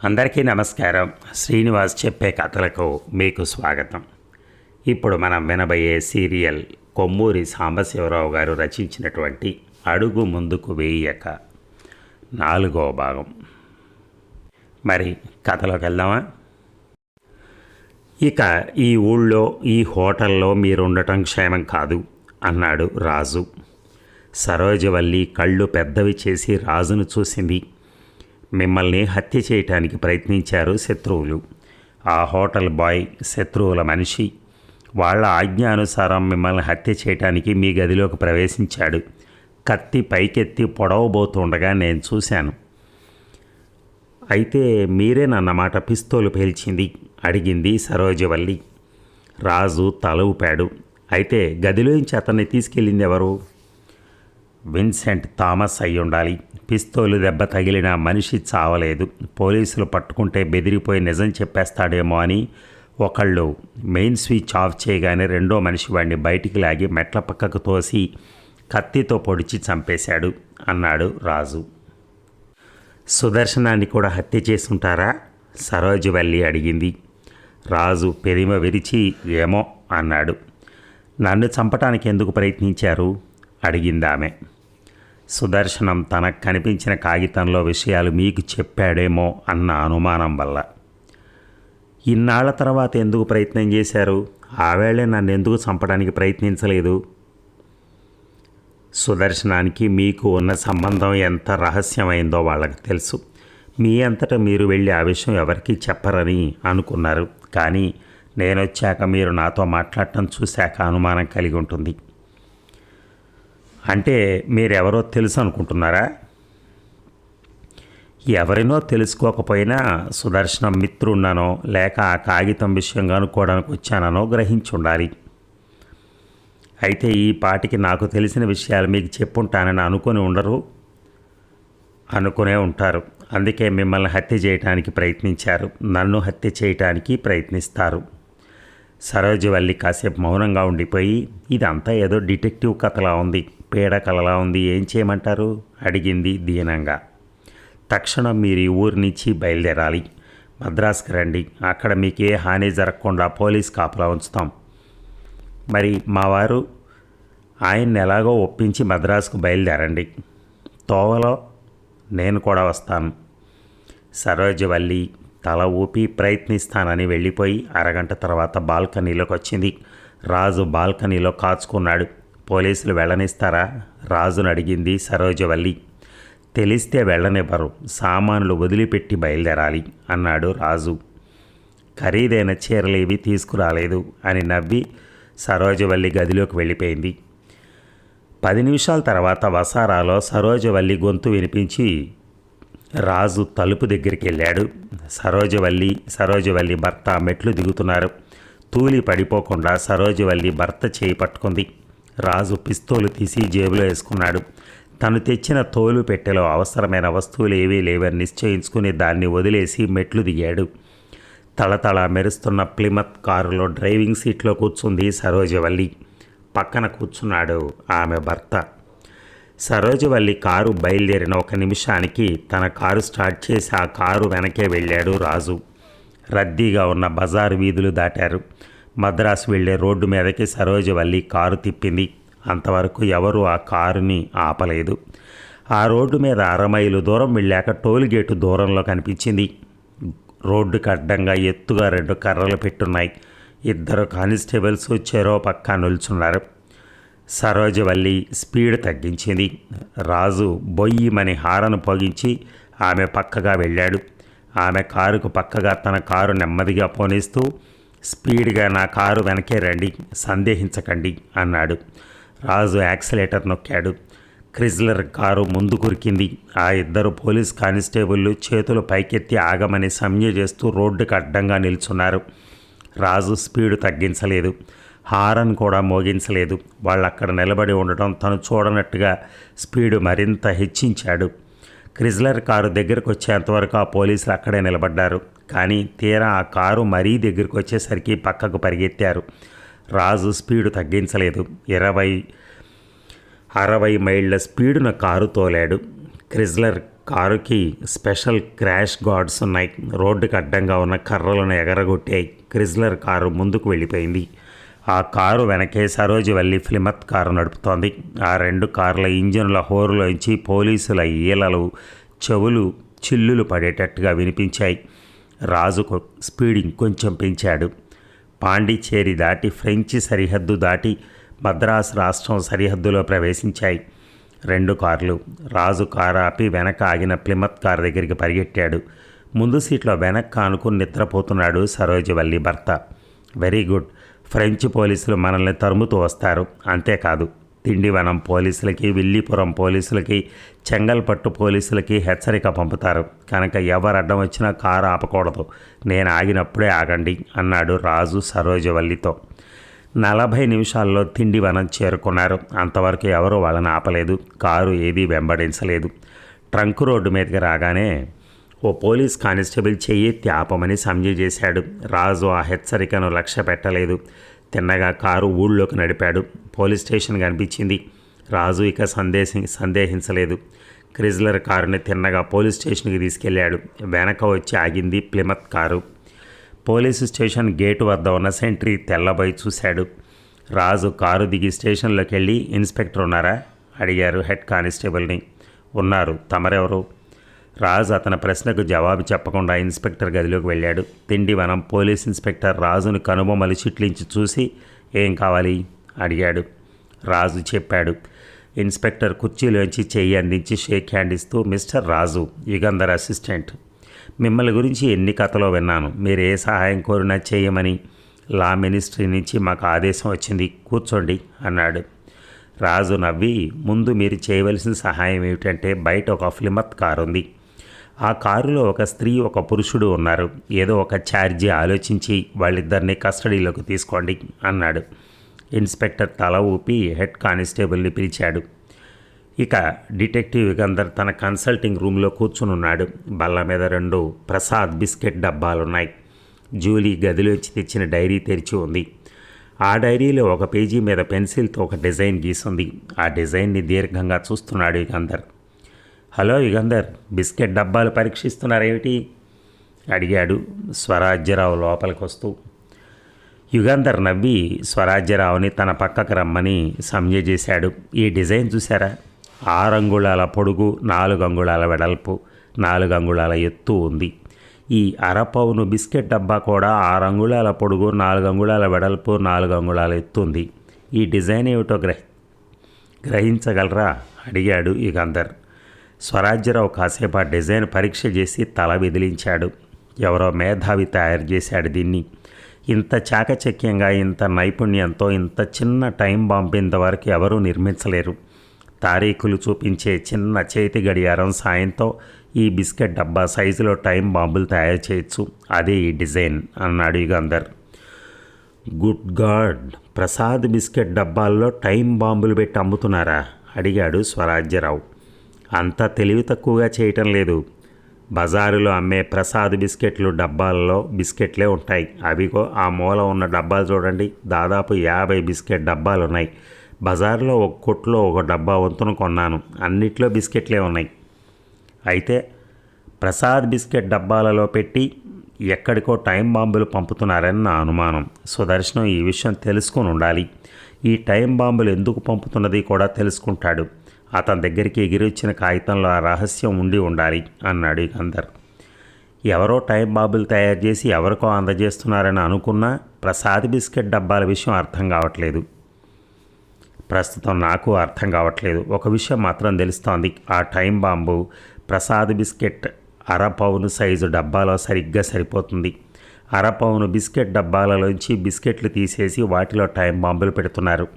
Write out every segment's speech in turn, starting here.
అందరికీ నమస్కారం. శ్రీనివాస్ చెప్పే కథలకు మీకు స్వాగతం. ఇప్పుడు మనం వినబోయే సీరియల్ కొమ్మూరి సాంబశివరావు గారు రచించినటువంటి అడుగు ముందుకు వేయక 4వ భాగం. మరి కథలోకి వెళ్దామా? ఇక ఈ ఊళ్ళో ఈ హోటల్లో మీరుండటం క్షేమం కాదు అన్నాడు రాజు. సరోజవల్లి కళ్ళు పెద్దవి చేసి రాజును చూసింది. మిమ్మల్ని హత్య చేయటానికి ప్రయత్నించారు శత్రువులు. ఆ హోటల్ బాయ్ శత్రువుల మనిషి. వాళ్ళ ఆజ్ఞానుసారం మిమ్మల్ని హత్య చేయటానికి మీ గదిలోకి ప్రవేశించాడు. కత్తి పైకెత్తి పొడవబోతుండగా నేను చూశాను. అయితే మీరేనన్నమాట పిస్తోలు పేల్చింది అడిగింది సరోజవల్లి. రాజు తల ఊపాడు. అయితే గదిలోంచి అతన్ని తీసుకెళ్ళింది ఎవరు? విన్సెంట్ థామస్ అయి ఉండాలి. పిస్తోలు దెబ్బ తగిలిన మనిషి చావలేదు. పోలీసులు పట్టుకుంటే బెదిరిపోయి నిజం చెప్పేస్తాడేమో అని ఒకళ్ళు మెయిన్ స్విచ్ ఆఫ్ చేయగానే రెండో మనిషి వాడిని బయటికి లాగి మెట్ల పక్కకు తోసి కత్తితో పొడిచి చంపేశాడు అన్నాడు రాజు. సుదర్శనాన్ని కూడా హత్య చేసుంటారా? సరోజవల్లి అడిగింది. రాజు పెరిమ విరిచి ఏమో అన్నాడు. నన్ను చంపటానికి ఎందుకు ప్రయత్నించారు అడిగిందామె. సుదర్శనం తనకు కనిపించిన కాగితంలో విషయాలు మీకు చెప్పాడేమో అన్న అనుమానం వల్ల. ఇన్నాళ్ల తర్వాత ఎందుకు ప్రయత్నం చేశారు? ఆవేళే నన్ను ఎందుకు చంపడానికి ప్రయత్నించలేదు? సుదర్శనానికి మీకు ఉన్న సంబంధం ఎంత రహస్యమైందో వాళ్ళకి తెలుసు. మీ అంతటా మీరు వెళ్ళి ఆ విషయం ఎవరికీ చెప్పరని అనుకున్నారు. కానీ నేనొచ్చాక మీరు నాతో మాట్లాడటం చూశాక అనుమానం కలిగి ఉంటుంది. అంటే మీరెవరో తెలుసు అనుకుంటున్నారా? ఎవరినో తెలుసుకోకపోయినా సుదర్శనం మిత్రున్నానో లేక ఆ కాగితం విషయం కనుక్కోవడానికి వచ్చాననో గ్రహించి ఉండాలి. అయితే ఈ పాటికి నాకు తెలిసిన విషయాలు మీకు చెప్పుంటానని అనుకొని ఉండరు? అనుకునే ఉంటారు. అందుకే మిమ్మల్ని హత్య చేయడానికి ప్రయత్నించారు. నన్ను హత్య చేయటానికి ప్రయత్నిస్తారు. సరోజవల్లి కాసేపు మౌనంగా ఉండిపోయి ఇదంతా ఏదో డిటెక్టివ్ కథలా ఉంది, పీడకలలా ఉంది, ఏం చేయమంటారు అడిగింది దీనంగా. తక్షణం మీరు ఈ ఊరి నుంచి బయలుదేరాలి. మద్రాసుకి రండి. అక్కడ మీకు ఏ హాని జరగకుండా పోలీస్ కాపలా ఉంచుతాం. మరి మా వారు? ఆయన్ని ఎలాగో ఒప్పించి మద్రాసుకు బయలుదేరండి. తోవలో నేను కూడా వస్తాను. సరోజవల్లి తల ఊపి ప్రయత్నిస్తానని వెళ్ళిపోయి అరగంట తర్వాత బాల్కనీలోకి వచ్చింది. రాజు బాల్కనీలో కాచుకున్నాడు. పోలీసులు వెళ్ళనిస్తారా? రాజును అడిగింది సరోజవల్లి. తెలిస్తే వెళ్ళనివ్వరు. సామానులు వదిలిపెట్టి బయలుదేరాలి అన్నాడు రాజు. ఖరీదైన చీరలు ఏవి తీసుకురాలేదు అని నవ్వి సరోజవల్లి గదిలోకి వెళ్ళిపోయింది. 10 నిమిషాల తర్వాత వసారాలో సరోజవల్లి గొంతు వినిపించి రాజు తలుపు దగ్గరికి వెళ్ళాడు. సరోజవల్లి భర్త మెట్లు దిగుతున్నారు. తూలి పడిపోకుండా సరోజవల్లి భర్త చేయి పట్టుకుంది. రాజు పిస్తోలు తీసి జేబులో వేసుకున్నాడు. తను తెచ్చిన తోలు పెట్టెలో అవసరమైన వస్తువులు ఏవీ లేవని నిశ్చయించుకుని దాన్ని వదిలేసి మెట్లు దిగాడు. తళతళ మెరుస్తున్న ప్లిమత్ కారులో డ్రైవింగ్ సీట్లో కూర్చుంది సరోజవల్లి. పక్కన కూర్చున్నాడు ఆమె భర్త. సరోజవల్లి కారు బయలుదేరిన 1 నిమిషానికి తన కారు స్టార్ట్ చేసి ఆ కారు వెనకే వెళ్ళాడు రాజు. రద్దీగా ఉన్న బజారు వీధులు దాటారు. మద్రాసు వెళ్లే రోడ్డు మీదకి సరోజవల్లి కారు తిప్పింది. అంతవరకు ఎవరూ ఆ కారుని ఆపలేదు. ఆ రోడ్డు మీద 1/2 మైలు దూరం వెళ్ళాక టోల్గేటు దూరంలో కనిపించింది. రోడ్డుకి అడ్డంగా ఎత్తుగా 2 కర్రలు పెట్టున్నాయి. 2 కానిస్టేబుల్స్ చెరో పక్క నిల్చున్నారు. సరోజవల్లి స్పీడ్ తగ్గించింది. రాజు బొయ్యిమని హారను పొగించి ఆమె పక్కగా వెళ్ళాడు. ఆమె కారుకు పక్కగా తన కారు నెమ్మదిగా పోనిస్తూ స్పీడ్గా నా కారు వెనకే రండి, సందేహించకండి అన్నాడు. రాజు యాక్సిలేటర్ నొక్కాడు. క్రిజ్లర్ కారు ముందు కురికింది. ఆ 2 పోలీస్ కానిస్టేబుళ్ళు చేతులు పైకెత్తి ఆగమని సంజ్ఞ చేస్తూ రోడ్డుకు అడ్డంగా నిల్చున్నారు. రాజు స్పీడు తగ్గించలేదు. హారన్ కూడా మోగించలేదు. వాళ్ళు అక్కడ నిలబడి ఉండటం తను చూడనట్టుగా స్పీడు మరింత హెచ్చించాడు. క్రిజ్లర్ కారు దగ్గరకు వచ్చేంతవరకు ఆ పోలీసులు అక్కడే నిలబడ్డారు. కానీ తీరా ఆ కారు మరీ దగ్గరకు వచ్చేసరికి పక్కకు పరిగెత్తారు. రాజు స్పీడు తగ్గించలేదు. 20-60 మైళ్ళ స్పీడున కారు తోలాడు. క్రిజ్లర్ కారుకి స్పెషల్ క్రాష్ గార్డ్స్ ఉన్నాయి. రోడ్డుకి అడ్డంగా ఉన్న కర్రలను ఎగరగొట్టాయి. క్రిజ్లర్ కారు ముందుకు వెళ్ళిపోయింది. ఆ కారు వెనకే సరోజివల్లి ప్లిమత్ కారు నడుపుతోంది. ఆ రెండు కార్ల ఇంజిన్ల హోరులోంచి పోలీసుల ఈలలు చెవులు చిల్లులు పడేటట్టుగా వినిపించాయి. రాజు స్పీడ్ ఇంకొంచెం పెంచాడు. పాండిచ్చేరి దాటి ఫ్రెంచి సరిహద్దు దాటి మద్రాసు రాష్ట్రం సరిహద్దులో ప్రవేశించాయి రెండు కార్లు. రాజు కారు ఆపి వెనక ఆగిన ప్లిమత్ కారు దగ్గరికి పరిగెట్టాడు. ముందు సీట్లో వెనక్కి ఆనుకుని నిద్రపోతున్నాడు సరోజివల్లి భర్త. వెరీ గుడ్, ఫ్రెంచ్ పోలీసులు మనల్ని తరుముతూ వస్తారు. అంతేకాదు, తిండివనం పోలీసులకి, విల్లీపురం పోలీసులకి, చెంగల్పట్టు పోలీసులకి హెచ్చరిక పంపుతారు. కనుక ఎవరు అడ్డం వచ్చినా కారు ఆపకూడదు. నేను ఆగినప్పుడే ఆగండి అన్నాడు రాజు సరోజివల్లితో. 40 నిమిషాల్లో తిండివనం చేరుకున్నారు. అంతవరకు ఎవరూ వాళ్ళని ఆపలేదు. కారు ఏదీ వెంబడించలేదు. ట్రంక్ రోడ్డు మీదకి రాగానే ఓ పోలీస్ కానిస్టేబుల్ చెయ్యెత్తి ఆపమని సంజ్ఞ చేశాడు. రాజు ఆ హెచ్చరికను లక్ష్య పెట్టలేదు. తిన్నగా కారు ఊళ్ళోకి నడిపాడు. పోలీస్ స్టేషన్ కనిపించింది. రాజు ఇక సందేహించలేదు. క్రిజ్లర్ కారుని తిన్నగా పోలీస్ స్టేషన్కి తీసుకెళ్లాడు. వెనక వచ్చి ఆగింది Plymouth car. Police station gate వద్ద ఉన్న సెంట్రీ తెల్లబోయి చూశాడు. రాజు కారు దిగి స్టేషన్లోకి వెళ్ళి, ఇన్స్పెక్టర్ ఉన్నారా అడిగారు హెడ్ కానిస్టేబుల్ని. ఉన్నారు, తమరెవరు? రాజు అతని ప్రశ్నకు జవాబు చెప్పకుండా ఇన్స్పెక్టర్ గదిలోకి వెళ్ళాడు. తిండివనం పోలీస్ ఇన్స్పెక్టర్ రాజును కనుబొమ్మలు చిట్లించి చూసి, ఏం కావాలి అడిగాడు. రాజు చెప్పాడు. ఇన్స్పెక్టర్ కుర్చీలోంచి చెయ్యి అందించి షేక్ హ్యాండ్ ఇస్తూ, మిస్టర్ రాజు, యుగంధర్ అసిస్టెంట్. మిమ్మల్ని గురించి ఎన్ని కథలో విన్నాను. మీరు ఏ సహాయం కోరినా చేయమని లా మినిస్ట్రీ నుంచి మాకు ఆదేశం వచ్చింది. కూర్చోండి అన్నాడు. రాజు నవ్వి, ముందు మీరు చేయవలసిన సహాయం ఏమిటంటే, బయట ఒక ప్లిమత్ కారు ఉంది. ఆ కారులో ఒక స్త్రీ ఒక పురుషుడు ఉన్నారు. ఏదో ఒక ఛార్జీ ఆలోచించి వాళ్ళిద్దరిని కస్టడీలోకి తీసుకోండి అన్నాడు. ఇన్స్పెక్టర్ తల ఊపి హెడ్ కానిస్టేబుల్ని పిలిచాడు. ఇక డిటెక్టివ్ యుగంధర్ తన కన్సల్టింగ్ రూమ్లో కూర్చునున్నాడు. బల్ల మీద 2 ప్రసాద్ బిస్కెట్ డబ్బాలున్నాయి. జూలీ గదిలోంచి తెచ్చిన డైరీ తెరిచి ఉంది. ఆ డైరీలో ఒక పేజీ మీద పెన్సిల్తో ఒక డిజైన్ గీసుంది. ఆ డిజైన్ని దీర్ఘంగా చూస్తున్నాడు యుగంధర్. హలో యుగంధర్, బిస్కెట్ డబ్బాలు పరీక్షిస్తున్నారేమిటి అడిగాడు స్వరాజ్యరావు లోపలికి వస్తూ. యుగంధర్ నవ్వి స్వరాజ్యరావుని తన పక్కకు రమ్మని సంజ్ఞ చేశాడు. ఈ డిజైన్ చూసారా? 6 అంగుళాల పొడుగు, 4 అంగుళాల వెడల్పు, 4 అంగుళాల ఎత్తు ఉంది. ఈ అరపౌను బిస్కెట్ డబ్బా కూడా 6 అంగుళాల పొడుగు, 4 అంగుళాల వెడల్పు, 4 అంగుళాల ఎత్తు ఉంది. ఈ డిజైన్ ఏమిటో గ్రహించగలరా అడిగాడు యుగంధర్. స్వరాజ్యరావు కాసేపు ఆ డిజైన్ పరీక్ష చేసి తల విదిలించాడు. ఎవరో మేధావి తయారు చేశాడు దీన్ని. ఇంత చాకచక్యంగా, ఇంత నైపుణ్యంతో ఇంత చిన్న టైం బాంబు ఇంతవరకు ఎవరూ నిర్మించలేరు. తారీఖులు చూపించే చిన్న చేతి గడియారం సాయంతో ఈ బిస్కెట్ డబ్బా సైజులో టైం బాంబులు తయారు చేయొచ్చు. అదే ఈ డిజైన్ అన్నాడు Yugandhar. Good god, Prasad biscuit డబ్బాల్లో టైం బాంబులు పెట్టి అమ్ముతున్నారా అడిగాడు స్వరాజ్యరావు. అంత తెలివి తక్కువగా చేయటం లేదు. బజారులో అమ్మే ప్రసాద్ బిస్కెట్లు డబ్బాల్లో బిస్కెట్లే ఉంటాయి. అవిగో ఆ మూల ఉన్న డబ్బాలు చూడండి, దాదాపు 50 బిస్కెట్ డబ్బాలు ఉన్నాయి. బజార్లో ఒక కొట్లో ఒక డబ్బా వంతును కొన్నాను. అన్నిట్లో బిస్కెట్లే ఉన్నాయి. అయితే ప్రసాద్ బిస్కెట్ డబ్బాలలో పెట్టి ఎక్కడికో టైం బాంబులు పంపుతున్నారని నా అనుమానం. సుదర్శనం ఈ విషయం తెలుసుకొని ఉండాలి. ఈ టైం బాంబులు ఎందుకు పంపుతున్నది కూడా తెలుసుకుంటాడు. అతని దగ్గరికి ఎగిరొచ్చిన కాగితంలో ఆ రహస్యం ఉండి ఉండాలి అన్నాడు యుగంధర్. ఎవరో టైం బాంబులు తయారు చేసి ఎవరికో అందజేస్తున్నారని అనుకున్నా ప్రసాద్ బిస్కెట్ డబ్బాల విషయం అర్థం కావట్లేదు. ప్రస్తుతం నాకు అర్థం కావట్లేదు. ఒక విషయం మాత్రం తెలుస్తోంది. ఆ టైం బాంబు ప్రసాద్ బిస్కెట్ అరపౌను సైజు డబ్బాలో సరిగ్గా సరిపోతుంది. అరపౌను బిస్కెట్ డబ్బాలలోంచి బిస్కెట్లు తీసేసి వాటిలో టైం బాంబులు పెడుతున్నారు.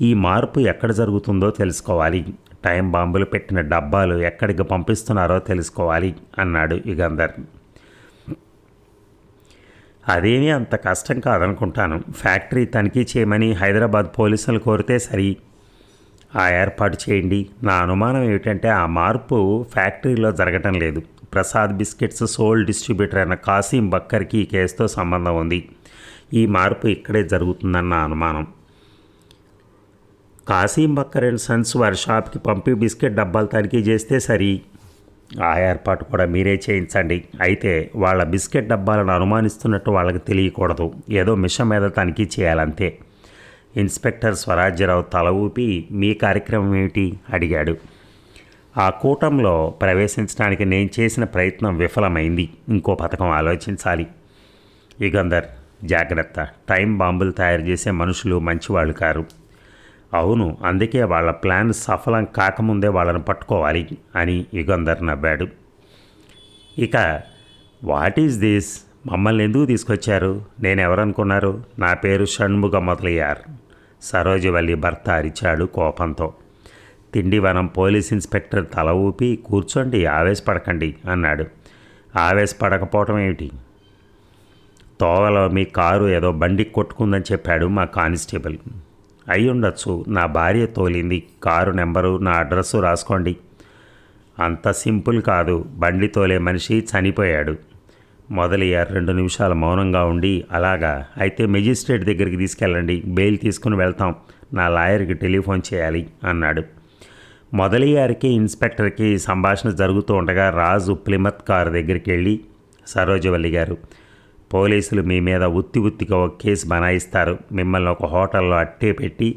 ఈ మార్పు ఎక్కడ జరుగుతుందో తెలుసుకోవాలి. టైం బాంబులు పెట్టిన డబ్బాలు ఎక్కడికి పంపిస్తున్నారో తెలుసుకోవాలి అన్నాడు యుగంధర్. అదేమీ అంత కష్టం కాదనుకుంటాను. ఫ్యాక్టరీ తనిఖీ చేయమని హైదరాబాద్ పోలీసులు కోరితే సరి, ఆ ఏర్పాటు చేయండి. నా అనుమానం ఏమిటంటే ఆ మార్పు ఫ్యాక్టరీలో జరగటం లేదు. ప్రసాద్ బిస్కెట్స్ సోల్ డిస్ట్రిబ్యూటర్ అయిన కాసిం బక్కర్కి ఈ కేసుతో సంబంధం ఉంది. ఈ మార్పు ఇక్కడే జరుగుతుందన్న అనుమానం. కాసిం బక్కర్ అండ్ సన్స్ వారి షాప్కి పంపి బిస్కెట్ డబ్బాలు తనిఖీ చేస్తే సరి. ఆ ఏర్పాటు కూడా మీరే చేయించండి. అయితే వాళ్ళ బిస్కెట్ డబ్బాలను అనుమానిస్తున్నట్టు వాళ్ళకి తెలియకూడదు. ఏదో మిషన్ మీద తనిఖీ చేయాలంతే. ఇన్స్పెక్టర్ స్వరాజ్యరావు తల ఊపి మీ కార్యక్రమం ఏమిటి అడిగాడు. ఆ కూటంలో ప్రవేశించడానికి నేను చేసిన ప్రయత్నం విఫలమైంది. ఇంకో పథకం ఆలోచించాలి. యుగంధర్ జాగ్రత్త, టైం బాంబులు తయారు చేసే మనుషులు మంచివాళ్ళు కారు. అవును, అందుకే వాళ్ళ ప్లాన్ సఫలం కాకముందే వాళ్ళని పట్టుకోవాలి అని యుగంధర్ నవ్వాడు. ఇక వాట్ ఈజ్ దిస్, మమ్మల్ని ఎందుకు తీసుకొచ్చారు? నేనెవరనుకున్నారు? నా పేరు షణ్ముగ మొదలయ్యార్. సరోజవల్లి భర్త అరిచాడు కోపంతో. తిండివనం పోలీస్ ఇన్స్పెక్టర్ తల ఊపి కూర్చోండి, ఆవేశపడకండి అన్నాడు. ఆవేశపడకపోవటం ఏమిటి? తోవలో మీ కారు ఏదో బండికి కొట్టుకుందని చెప్పాడు మా కానిస్టేబుల్. అయి ఉండొచ్చు, నా భార్య తోలింది. కారు నెంబరు నా అడ్రస్సు రాసుకోండి. అంత సింపుల్ కాదు, బండి తోలే మనిషి చనిపోయాడు. మొదలయ్యారు 2 నిమిషాలు మౌనంగా ఉండి, అలాగా, అయితే మెజిస్ట్రేట్ దగ్గరికి తీసుకెళ్ళండి, బెయిల్ తీసుకుని వెళ్తాం. నా లాయర్కి టెలిఫోన్ చేయాలి అన్నాడు. మొదలయ్యారికి ఇన్స్పెక్టర్కి సంభాషణ జరుగుతూ ఉండగా రాజు ప్లిమత్ కారు దగ్గరికి వెళ్ళి, సరోజవల్లి గారు, పోలీసులు మీ మీద ఉత్తిగా ఒక కేసు బనాయిస్తారు. మిమ్మల్ని ఒక హోటల్లో అట్టే పెట్టి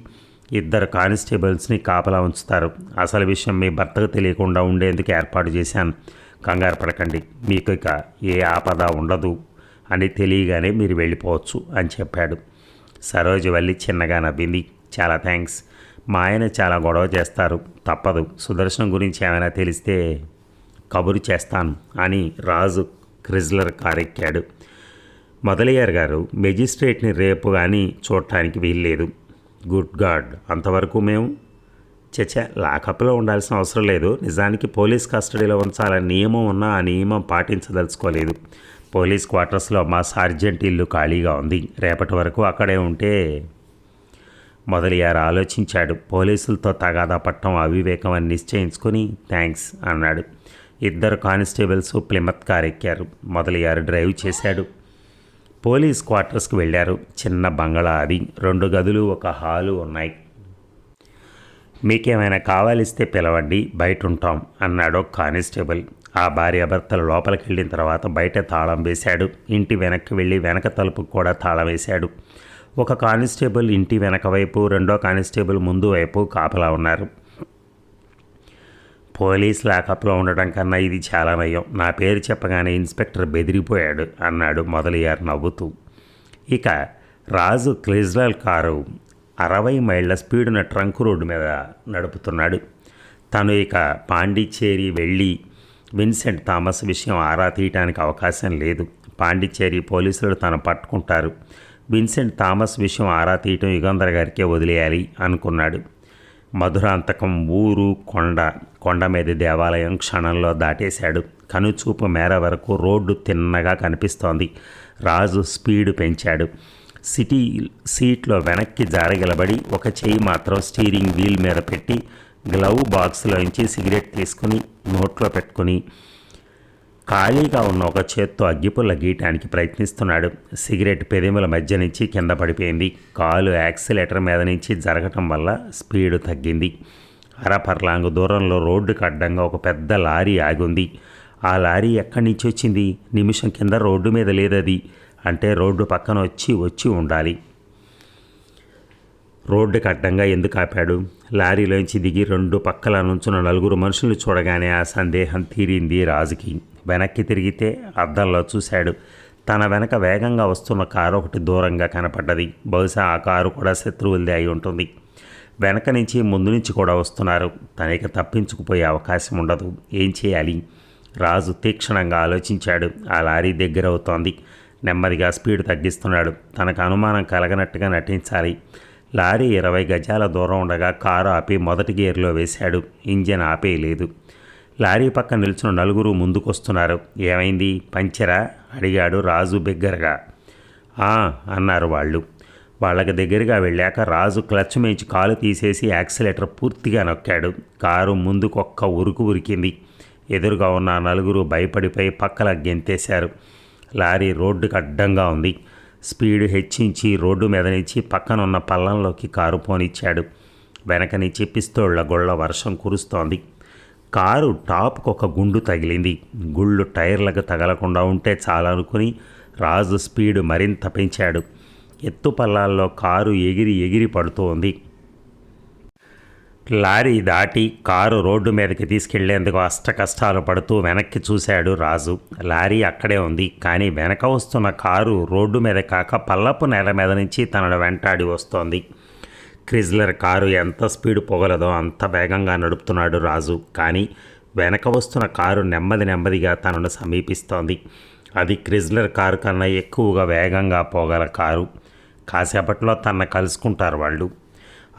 2 కానిస్టేబుల్స్ని కాపలా ఉంచుతారు. అసలు విషయం మీ భర్తకు తెలియకుండా ఉండేందుకు ఏర్పాటు చేశాను. కంగారు పడకండి, మీకు ఇక ఏ ఆపద ఉండదు అని తెలియగానే మీరు వెళ్ళిపోవచ్చు అని చెప్పాడు. సరోజవల్లి చిన్నగా నవ్వింది. చాలా థ్యాంక్స్. మా ఆయన చాలా గొడవ చేస్తారు, తప్పదు. సుదర్శనం గురించి ఏమైనా తెలిస్తే కబురు చేస్తాను అని రాజు క్రిజ్లర్ కారెక్కాడు. మొదలయ్యారు గారు, మెజిస్ట్రేట్ని రేపు కానీ చూడటానికి వీల్లేదు. గుడ్ గాడ్, అంతవరకు మేము లాకప్లో ఉండాల్సిన అవసరం లేదు. నిజానికి పోలీస్ కస్టడీలో ఉంచాలని నియమం ఉన్నా ఆ నియమం పాటించదలుచుకోలేదు. పోలీస్ క్వార్టర్స్లో మా సార్జెంట్ ఇల్లు ఖాళీగా ఉంది. రేపటి వరకు అక్కడే ఉంటే. మొదలయ్యారు ఆలోచించాడు. పోలీసులతో తగాదా పట్టడం అవివేకం అని నిశ్చయించుకొని థ్యాంక్స్ అన్నాడు. 2 కానిస్టేబుల్స్ ప్లిమత్ కార్ ఎక్కారు. మొదలయ్యారు డ్రైవ్ చేశాడు. పోలీస్ క్వార్టర్స్కి వెళ్ళారు. చిన్న బంగళా అది. 2 గదులు, ఒక హాలు ఉన్నాయి. మీకేమైనా కావాలిస్తే పిలవండి, బయట ఉంటాం అన్నాడు కానిస్టేబుల్. ఆ భార్యాభర్తలు లోపలికి వెళ్ళిన తర్వాత బయట తాళం వేశాడు. ఇంటి వెనక్కి వెళ్ళి వెనక తలుపుకు కూడా తాళం వేశాడు. ఒక కానిస్టేబుల్ ఇంటి వెనక వైపు, 2వ కానిస్టేబుల్ ముందు వైపు కాపలా ఉన్నారు. పోలీస్ లాకప్లో ఉండటం కన్నా ఇది చాలా నయం. నా పేరు చెప్పగానే ఇన్స్పెక్టర్ బెదిరిపోయాడు అన్నాడు మొదలయ్యారు నవ్వుతూ. ఇక రాజు క్రిజ్లర్ కారు 60 మైళ్ళ స్పీడున ట్రంక్ రోడ్డు మీద నడుపుతున్నాడు. తను ఇక పాండిచ్చేరి వెళ్ళి విన్సెంట్ థామస్ విషయం ఆరా తీయటానికి అవకాశం లేదు. పాండిచ్చేరి పోలీసులు తను పట్టుకుంటారు. విన్సెంట్ థామస్ విషయం ఆరా తీయటం యుగంధర్ గారికే వదిలేయాలి అనుకున్నాడు. మధురాంతకం ఊరు, కొండ మీద దేవాలయం క్షణంలో దాటేశాడు. కనుచూపు మేర వరకు రోడ్డు తిన్నగా కనిపిస్తోంది. రాజు స్పీడు పెంచాడు. సిటీ సీట్లో వెనక్కి జారగిలబడి ఒక చెయ్యి మాత్రం స్టీరింగ్ వీల్ మీద పెట్టి గ్లవ్ బాక్స్లోంచి సిగరెట్ తీసుకుని నోట్లో పెట్టుకుని ఖాళీగా ఉన్న ఒక చేత్తో అగ్గిపుల్ల గీయటానికి ప్రయత్నిస్తున్నాడు. సిగరెట్ పెదిమల మధ్య నుంచి కింద పడిపోయింది. కాలు యాక్సిలేటర్ మీద నుంచి జరగటం వల్ల స్పీడు తగ్గింది. అరపర్లాంగు దూరంలో రోడ్డుకు అడ్డంగా ఒక పెద్ద లారీ ఆగుంది. ఆ లారీ ఎక్కడి నుంచి వచ్చింది? నిమిషం కింద రోడ్డు మీద లేదది. అంటే రోడ్డు పక్కన వచ్చి ఉండాలి. రోడ్డుకి అడ్డంగా ఎందుకు ఆపాడు? లారీలోంచి దిగి 2 పక్కల నుంచున్న 4 మనుషులు చూడగానే ఆ సందేహం తీరింది రాజుకి. వెనక్కి తిరిగితే అద్దంలో చూశాడు. తన వెనక వేగంగా వస్తున్న కారు ఒకటి దూరంగా కనపడ్డది. బహుశా ఆ కారు కూడా శత్రువులదే అయి ఉంటుంది. వెనక నుంచి ముందు నుంచి కూడా వస్తున్నారు. తనకి తప్పించుకుపోయే అవకాశం ఉండదు. ఏం చేయాలి? రాజు తీక్షణంగా ఆలోచించాడు. ఆ లారీ దగ్గర అవుతోంది. నెమ్మదిగా స్పీడ్ తగ్గిస్తున్నాడు. తనకు అనుమానం కలగనట్టుగా నటించాలి. లారీ 20 గజాల దూరం ఉండగా కారు ఆపి మొదటి గేర్లో వేశాడు. ఇంజిన్ ఆపేయలేదు. లారీ పక్క నిల్చున్న 4 ముందుకొస్తున్నారు. ఏమైంది, పంచరా అడిగాడు రాజు బిగ్గరగా. అన్నారు వాళ్ళు. వాళ్ళకి దగ్గరగా వెళ్ళాక రాజు క్లచ్ మేంచి కాలు తీసేసి యాక్సిలేటర్ పూర్తిగా నొక్కాడు. కారు ముందుకొక్క ఉరుకు ఉరికింది. ఎదురుగా ఉన్న 4 భయపడిపోయి పక్కల గెంతేశారు. లారీ రోడ్డుకు అడ్డంగా ఉంది. స్పీడ్ హెచ్చించి రోడ్డు మీద నుంచి పక్కనున్న పల్లంలోకి కారు పోనిచ్చాడు. వెనక నుంచి పిస్తోళ్ల గొళ్ళ వర్షం కురుస్తోంది. కారు టాప్కు ఒక గుండు తగిలింది. గుళ్ళు టైర్లకు తగలకుండా ఉంటే చాలనుకుని రాజు స్పీడు మరింత పెంచాడు. ఎత్తుపల్లాల్లో కారు ఎగిరి ఎగిరి పడుతూ ఉంది. లారీ దాటి కారు రోడ్డు మీదకి తీసుకెళ్లేందుకు అష్టకష్టాలు పడుతూ వెనక్కి చూశాడు రాజు. లారీ అక్కడే ఉంది, కానీ వెనక వస్తున్న కారు రోడ్డు మీద కాక పల్లపు నేల మీద నుంచి తనను వెంటాడి వస్తోంది. క్రిజ్లర్ కారు ఎంత స్పీడ్ పోగలదో అంత వేగంగా నడుపుతున్నాడు రాజు. కానీ వెనక వస్తున్న కారు నెమ్మదిగా తనను సమీపిస్తోంది. అది క్రిజ్లర్ కారు కన్నా ఎక్కువగా వేగంగా పోగల కారు. కాసేపట్లో తన కలుసుకుంటారు వాళ్ళు.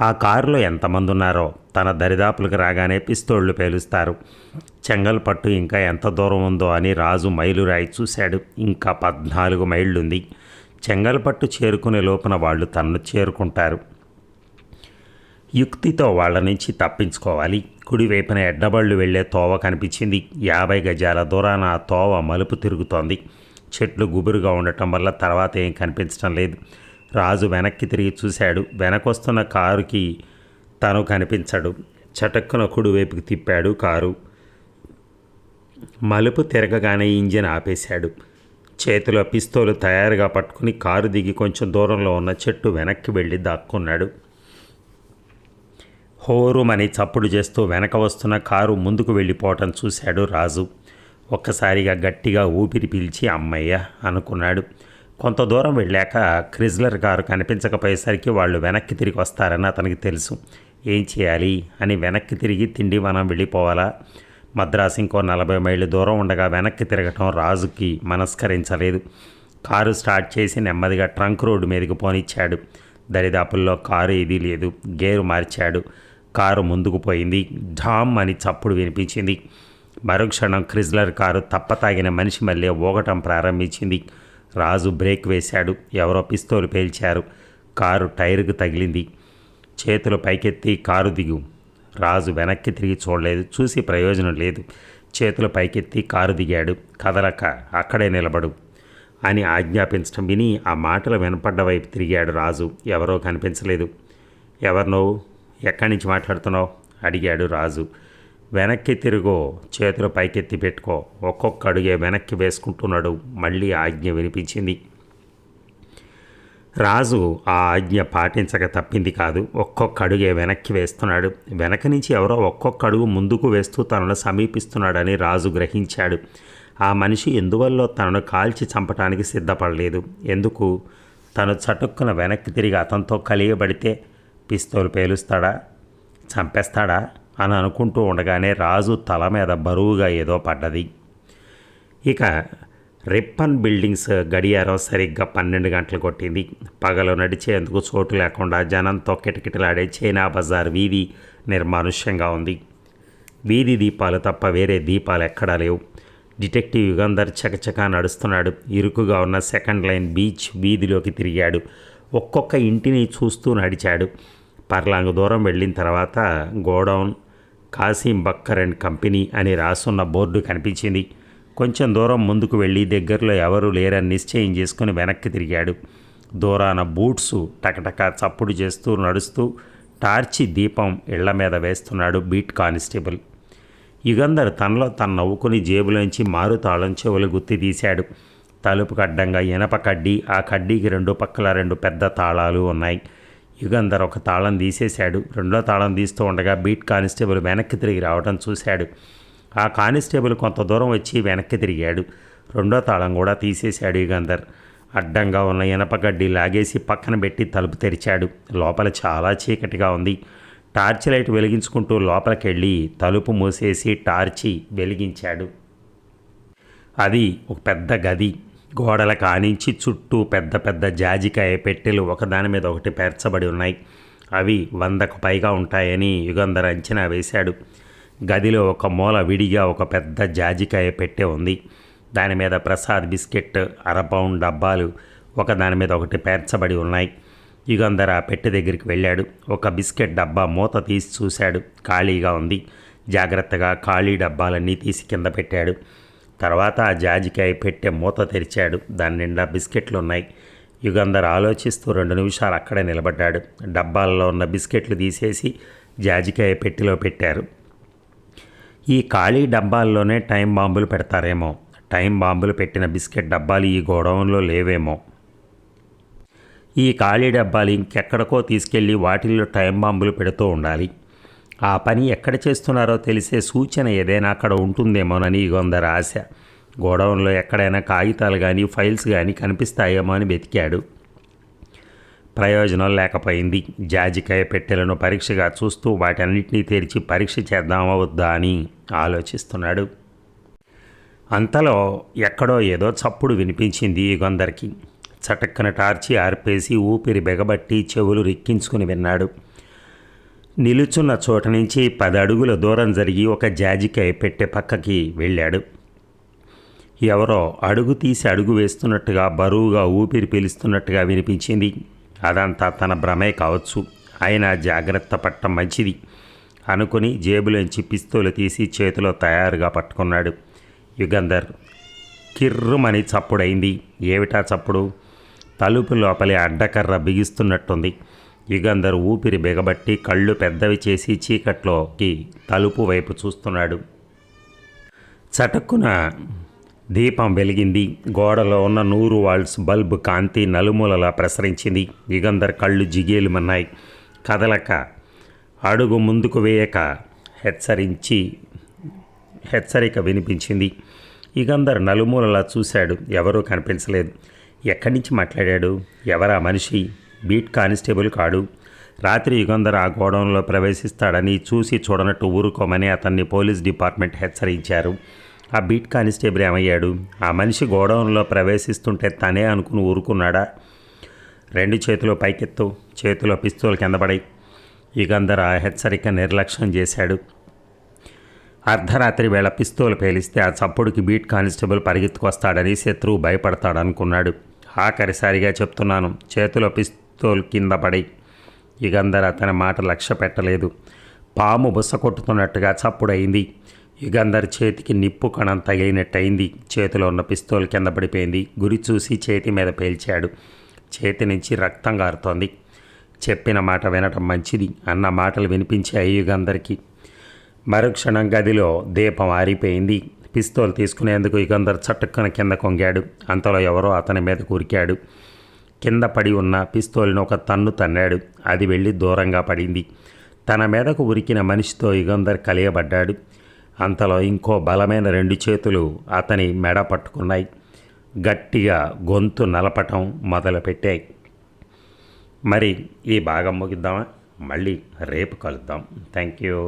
ఆ కారులో ఎంతమంది ఉన్నారో తన దరిదాపులకు రాగానే పిస్తోళ్లు పేలుస్తారు. చెంగల్పట్టు ఇంకా ఎంత దూరం ఉందో అని రాజు మైలురాయి చూశాడు. ఇంకా 14 మైళ్ళుంది. చెంగల్పట్టు చేరుకునే లోపున వాళ్ళు తనను చేరుకుంటారు. యుక్తితో వాళ్ళ నుంచి తప్పించుకోవాలి. కుడివైపున ఎడ్డబళ్ళు వెళ్లే తోవ కనిపించింది. 50 గజాల దూరాన ఆ తోవ మలుపు తిరుగుతోంది. చెట్లు గుబురుగా ఉండటం వల్ల తర్వాత ఏం కనిపించడం లేదు. రాజు వెనక్కి తిరిగి చూశాడు. వెనకొస్తున్న కారుకి తను కనిపించడు. చటక్కున కుడివైపుకి తిప్పాడు కారు. మలుపు తిరగగానే ఇంజిన్ ఆపేశాడు. చేతిలో పిస్తోలు తయారుగా పట్టుకుని కారు దిగి కొంచెం దూరంలో ఉన్న చెట్టు వెనక్కి వెళ్ళి దాక్కున్నాడు. హోరుమని చప్పుడు చేస్తూ వెనక వస్తున్న కారు ముందుకు వెళ్ళిపోవటం చూశాడు రాజు. ఒక్కసారిగా గట్టిగా ఊపిరి పీల్చి అమ్మయ్య అనుకున్నాడు. కొంత దూరం వెళ్ళాక క్రిజ్లర్ కారు కనిపించకపోయేసరికి వాళ్ళు వెనక్కి తిరిగి వస్తారని అతనికి తెలుసు. ఏం చేయాలి అని వెనక్కి తిరిగి తిండివనం వెళ్ళిపోవాలా? మద్రాసు ఇంకో 40 మైళ్ళు దూరం ఉండగా వెనక్కి తిరగటం రాజుకి మనస్కరించలేదు. కారు స్టార్ట్ చేసి నెమ్మదిగా ట్రంక్ రోడ్డు మీదకి పోనిచ్చాడు. దరిదాపుల్లో కారు ఏదీ లేదు. గేరు మార్చాడు. కారు ముందుకు పోయింది. ఢామ్ అని చప్పుడు వినిపించింది. మరుక్షణం క్రిజ్లర్ కారు తప్పతాగిన మనిషి మళ్ళీ ఊగటం ప్రారంభించింది. రాజు బ్రేక్ వేశాడు. ఎవరో పిస్తోలు పేల్చారు. కారు టైరుకు తగిలింది. చేతులు పైకెత్తి కారు దిగు. రాజు వెనక్కి తిరిగి చూడలేదు. చూసి ప్రయోజనం లేదు. చేతులు పైకెత్తి కారు దిగాడు. కదలక అక్కడే నిలబడు అని ఆజ్ఞాపించడం విని ఆ మాటలు వినపడ్డ వైపు తిరిగాడు రాజు. ఎవరో కనిపించలేదు. ఎవరినో ఎక్కడి నుంచి మాట్లాడుతున్నావు అడిగాడు రాజు. వెనక్కి తిరుగో, చేతులు పైకెత్తి పెట్టుకో. ఒక్కొక్క అడుగే వెనక్కి వేసుకుంటున్నాడు. మళ్ళీ ఆజ్ఞ వినిపించింది. రాజు ఆ ఆజ్ఞ పాటించక తప్పింది కాదు. ఒక్కొక్క అడుగే వెనక్కి వేస్తున్నాడు. వెనక నుంచి ఎవరో ఒక్కొక్క అడుగు ముందుకు వేస్తూ తనను సమీపిస్తున్నాడని రాజు గ్రహించాడు. ఆ మనిషి ఎందువల్లో తనను కాల్చి చంపటానికి సిద్ధపడలేదు. ఎందుకు? తను చటుక్కున వెనక్కి తిరిగి అతనితో కలియబడితే పిస్తోలు పేలుస్తాడా, చంపేస్తాడా అని అనుకుంటూ ఉండగానే రాజు తల మీద బరువుగా ఏదో పడ్డది. ఇక రిప్పన్ బిల్డింగ్స్ గడియారం సరిగ్గా 12 గంటలు కొట్టింది. పగలు నడిచేందుకు చోటు లేకుండా జనంతో కిటకిటలాడే చైనా బజార్ వీధి నిర్మానుష్యంగా ఉంది. వీధి దీపాలు తప్ప వేరే దీపాలు ఎక్కడా లేవు. డిటెక్టివ్ యుగంధర్ చకచకా నడుస్తున్నాడు. ఇరుకుగా ఉన్న సెకండ్ లైన్ బీచ్ వీధిలోకి తిరిగాడు. ఒక్కొక్క ఇంటిని చూస్తూ నడిచాడు. పర్లాంగు దూరం వెళ్ళిన తర్వాత గోడౌన్ కాసిం బక్కర్ అండ్ కంపెనీ అని రాసున్న బోర్డు కనిపించింది. కొంచెం దూరం ముందుకు వెళ్ళి దగ్గరలో ఎవరూ లేరని నిశ్చయం చేసుకుని వెనక్కి తిరిగాడు. దూరాన బూట్సు టకటక చప్పుడు చేస్తూ నడుస్తూ టార్చి దీపం ఇళ్ల మీద వేస్తున్నాడు బీట్ కానిస్టేబుల్. యుగంధర్ తనలో తను నవ్వుకుని జేబులోంచి మారుతాళం చెవులు గుత్తి తీశాడు. తలుపుకు అడ్డంగా ఇనప కడ్డీ, ఆ కడ్డీకి 2 పక్కల 2 పెద్ద తాళాలు ఉన్నాయి. యుగంధర్ ఒక తాళం తీసేశాడు. రెండో తాళం తీస్తూ ఉండగా బీట్ కానిస్టేబుల్ వెనక్కి తిరిగి రావడం చూశాడు. ఆ కానిస్టేబుల్ కొంత దూరం వచ్చి వెనక్కి తిరిగాడు. రెండో తాళం కూడా తీసేశాడు యుగంధర్. అడ్డంగా ఉన్న ఇనప గడ్డి లాగేసి పక్కన పెట్టి తలుపు తెరిచాడు. లోపల చాలా చీకటిగా ఉంది. టార్చ్ లైట్ వెలిగించుకుంటూ లోపలికి వెళ్ళి తలుపు మూసేసి టార్చి వెలిగించాడు. అది ఒక పెద్ద గది. గోడల కానించి చుట్టూ పెద్ద పెద్ద జాజికాయ పెట్టెలు ఒకదాని మీద ఒకటి పేర్చబడి ఉన్నాయి. అవి 100కు పైగా ఉంటాయని యుగంధర్ అంచనా వేశాడు. గదిలో ఒక మూల విడిగా ఒక పెద్ద జాజికాయ పెట్టె ఉంది. దాని మీద ప్రసాద్ బిస్కెట్ 1/2 పౌండ్ డబ్బాలు ఒకదాని మీద ఒకటి పేర్చబడి ఉన్నాయి. యుగంధర్ ఆ పెట్టె దగ్గరికి వెళ్ళాడు. ఒక బిస్కెట్ డబ్బా మూత తీసి చూశాడు. ఖాళీగా ఉంది. జాగ్రత్తగా ఖాళీ డబ్బాలన్నీ తీసి కింద పెట్టాడు. తర్వాత ఆ జాజికాయ పెట్టె మూత తెరిచాడు. దాని నిండా బిస్కెట్లు ఉన్నాయి. యుగంధర్ ఆలోచిస్తూ 2 నిమిషాలు అక్కడే నిలబడ్డాడు. డబ్బాల్లో ఉన్న బిస్కెట్లు తీసేసి జాజికాయ పెట్టెలో పెట్టారు. ఈ ఖాళీ డబ్బాల్లోనే టైం బాంబులు పెడతారేమో. టైం బాంబులు పెట్టిన బిస్కెట్ డబ్బాలు ఈ గోడౌన్లో లేవేమో. ఈ ఖాళీ డబ్బాలు ఇంకెక్కడికో తీసుకెళ్ళి వాటిల్లో టైం బాంబులు పెడుతూ ఉండాలి. ఆ పని ఎక్కడ చేస్తున్నారో తెలిసే సూచన ఏదైనా అక్కడ ఉంటుందేమోనని యుగంధర్ ఆశ. గోడౌన్లో ఎక్కడైనా కాగితాలు కానీ ఫైల్స్ కానీ కనిపిస్తాయేమో అని వెతికాడు. ప్రయోజనం లేకపోయింది. జాజికాయ పెట్టెలను పరీక్షగా చూస్తూ వాటన్నిటినీ తెరిచి పరీక్ష చేద్దామా వద్దా అని ఆలోచిస్తున్నాడు. అంతలో ఎక్కడో ఏదో చప్పుడు వినిపించింది యుగంధర్కి. చటక్కన టార్చి ఆర్పేసి ఊపిరి బెగబట్టి చెవులు రిక్కించుకుని విన్నాడు. నిలుచున్న చోట నుంచి 10 అడుగుల దూరం జరిగి ఒక జాజికాయ పెట్టె పక్కకి వెళ్ళాడు. ఎవరో అడుగు తీసి అడుగు వేస్తున్నట్టుగా బరువుగా ఊపిరి పీలుస్తున్నట్టుగా వినిపించింది. అదంతా తన భ్రమే కావచ్చు. అయినా జాగ్రత్త పట్టం మంచిది అనుకుని జేబులోంచి పిస్తోలు తీసి చేతిలో తయారుగా పట్టుకున్నాడు. యుగంధర్ కిర్రుమని చప్పుడైంది. ఏమిటా చప్పుడు? తలుపు లోపలి అడ్డకర్ర బిగిస్తున్నట్టుంది. యుగంధర్ ఊపిరి బిగబట్టి కళ్ళు పెద్దవి చేసి చీకట్లోకి తలుపు వైపు చూస్తున్నాడు. చటుక్కున దీపం వెలిగింది. గోడలో ఉన్న 100 వాల్ట్స్ బల్బు కాంతి నలుమూలలా ప్రసరించింది. యుగంధర్ కళ్ళు జిగేలుమన్నాయి. కదలక అడుగు ముందుకు వేయక హెచ్చరిక వినిపించింది. యుగంధర్ నలుమూలలా చూశాడు. ఎవరూ కనిపించలేదు. ఎక్కడి నుంచి మాట్లాడాడు? ఎవరా మనిషి? బీట్ కానిస్టేబుల్ కాడు. రాత్రి యుగంధర్ ఆ గోడౌన్లో ప్రవేశిస్తాడని చూసి చూడనట్టు ఊరుకోమని అతన్ని పోలీస్ డిపార్ట్మెంట్ హెచ్చరించారు. ఆ బీట్ కానిస్టేబుల్ ఏమయ్యాడు? ఆ మనిషి గోడౌన్లో ప్రవేశిస్తుంటే తనే అనుకుని ఊరుకున్నాడా? 2 చేతులు పైకెత్తు. చేతిలో పిస్తోల్ కింద పడాయి. యుగంధర్ ఆ హెచ్చరిక నిర్లక్ష్యం చేశాడు. అర్ధరాత్రి వేళ పిస్తోల్ పేలిస్తే ఆ చప్పుడుకి బీట్ కానిస్టేబుల్ పరిగెత్తుకొస్తాడని శత్రువు భయపడతాడనుకున్నాడు. ఆఖరిసారిగా చెప్తున్నాను, చేతిలో పిస్తోల్ కింద పడి. యుగంధర్ అతని మాట లక్ష్య పెట్టలేదు. పాము బుస కొట్టుతున్నట్టుగా చప్పుడైంది. యుగంధర్ చేతికి నిప్పు కణం తగిలినట్టయింది. చేతిలో ఉన్న పిస్తోల్ కింద పడిపోయింది. గురి చూసి చేతి మీద పేల్చాడు. చేతి నుంచి రక్తం గారుతోంది. చెప్పిన మాట వినటం మంచిది అన్న మాటలు వినిపించాయి యుగంధర్కి. మరుక్షణం గదిలో దీపం ఆరిపోయింది. పిస్తోల్ తీసుకునేందుకు యుగంధర్ చటుక్కున కింద కొంగాడు. అంతలో ఎవరో అతని మీద కురికాడు. కింద పడి ఉన్న పిస్తోల్ని ఒక తన్ను తన్నాడు. అది వెళ్ళి దూరంగా పడింది. తన మీదకు ఉరికిన మనిషితో యుగంధర్ కలియబడ్డాడు. అంతలో ఇంకో బలమైన 2 చేతులు అతని మెడ పట్టుకున్నాయి. గట్టిగా గొంతు నలపటం మొదలుపెట్టాయి. మరి ఈ భాగం ముగిద్దామా? మళ్ళీ రేపు కలుద్దాం. Thank you.